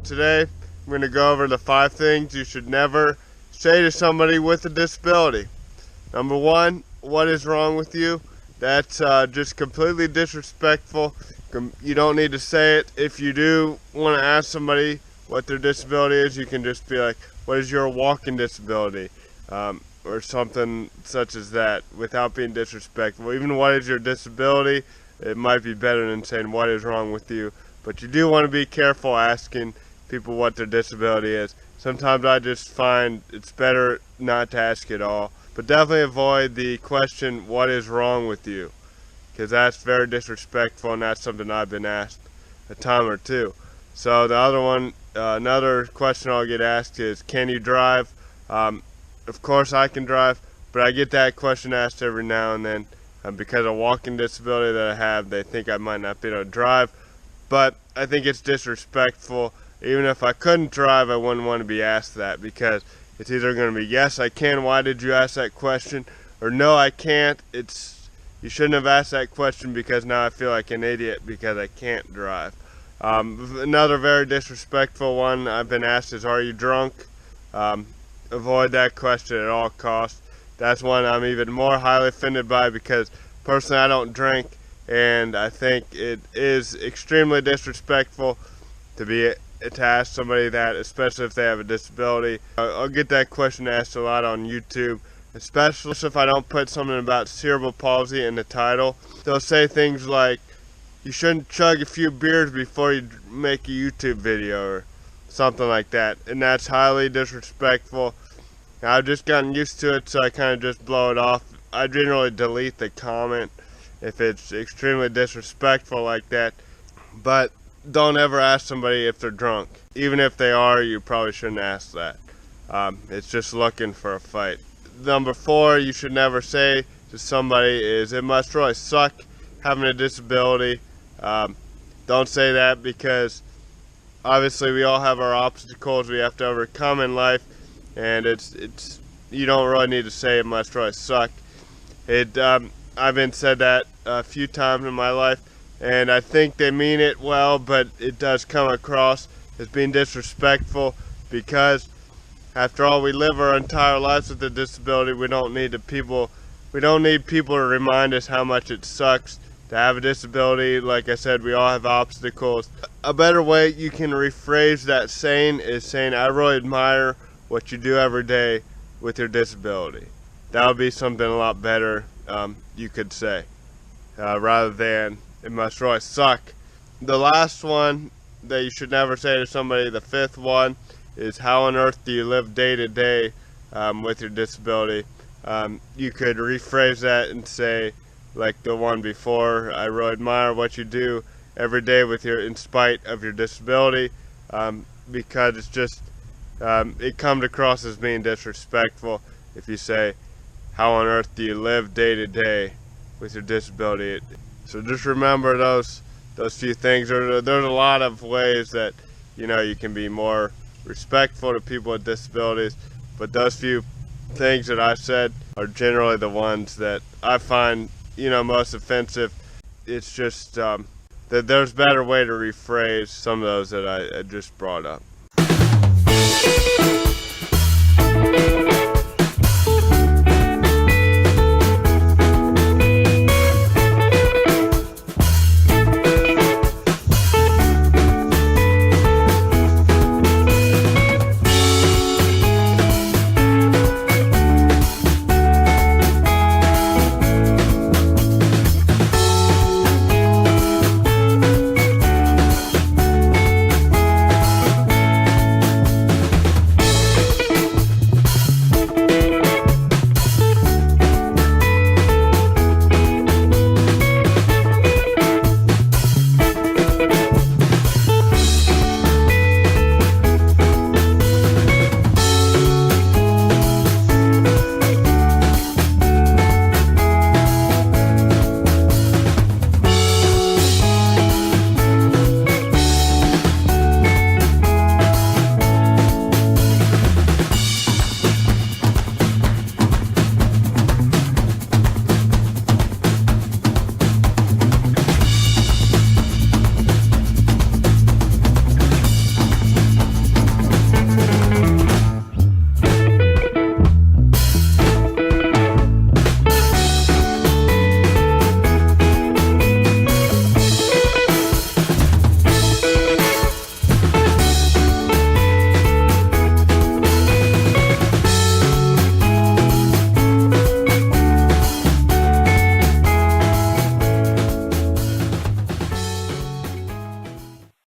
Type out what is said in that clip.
Today, I'm going to go over the 5 things you should never say to somebody with a disability. Number 1, what is wrong with you? That's just completely disrespectful. You don't need to say it. If you do want to ask somebody what their disability is, you can just be like, what is your walking disability? Or something such as that, without being disrespectful. Even what is your disability, it might be better than saying what is wrong with you. But you do want to be careful asking people what their disability is. Sometimes I just find it's better not to ask at all. But definitely avoid the question, what is wrong with you? Because that's very disrespectful, and that's something I've been asked a time or two. So the other one, another question I'll get asked is, can you drive? Of course I can drive, but I get that question asked every now and then. Because of walking disability that I have, they think I might not be able to drive. But I think it's disrespectful. Even if I couldn't drive, I wouldn't want to be asked that, because it's either going to be, yes, I can, why did you ask that question? Or no, I can't, you shouldn't have asked that question because now I feel like an idiot because I can't drive. Another very disrespectful one I've been asked is, are you drunk? Avoid that question at all costs. That's one I'm even more highly offended by, because personally I don't drink, and I think it is extremely disrespectful to ask somebody that, especially if they have a disability. I'll get that question asked a lot on YouTube, especially if I don't put something about cerebral palsy in the title. They'll say things like, you shouldn't chug a few beers before you make a YouTube video, or something like that, and that's highly disrespectful. I've just gotten used to it, so I kind of just blow it off. I generally delete the comment if it's extremely disrespectful like that, but don't ever ask somebody if they're drunk. Even if they are, you probably shouldn't ask that. It's just looking for a fight. Number 4 you should never say to somebody is, it must really suck having a disability. Don't say that, because obviously we all have our obstacles we have to overcome in life, and you don't really need to say it must really suck. I've been said that a few times in my life, and I think they mean it well, but it does come across as being disrespectful, because after all, we live our entire lives with a disability. We don't need people to remind us how much it sucks to have a disability. Like I said, we all have obstacles. A better way you can rephrase that saying is saying, I really admire what you do every day with your disability. That would be something a lot better you could say, rather than, it must really suck. The last one that you should never say to somebody, the 5th one, is, how on earth do you live day to day with your disability? You could rephrase that and say, like the one before. I really admire what you do every day in spite of your disability, because it's just, it comes across as being disrespectful if you say, how on earth do you live day to day with your disability? So just remember those few things. There's a lot of ways that, you know, you can be more respectful to people with disabilities, but those few things that I said are generally the ones that I find, you know, most offensive. It's just that there's a better way to rephrase some of those that I just brought up.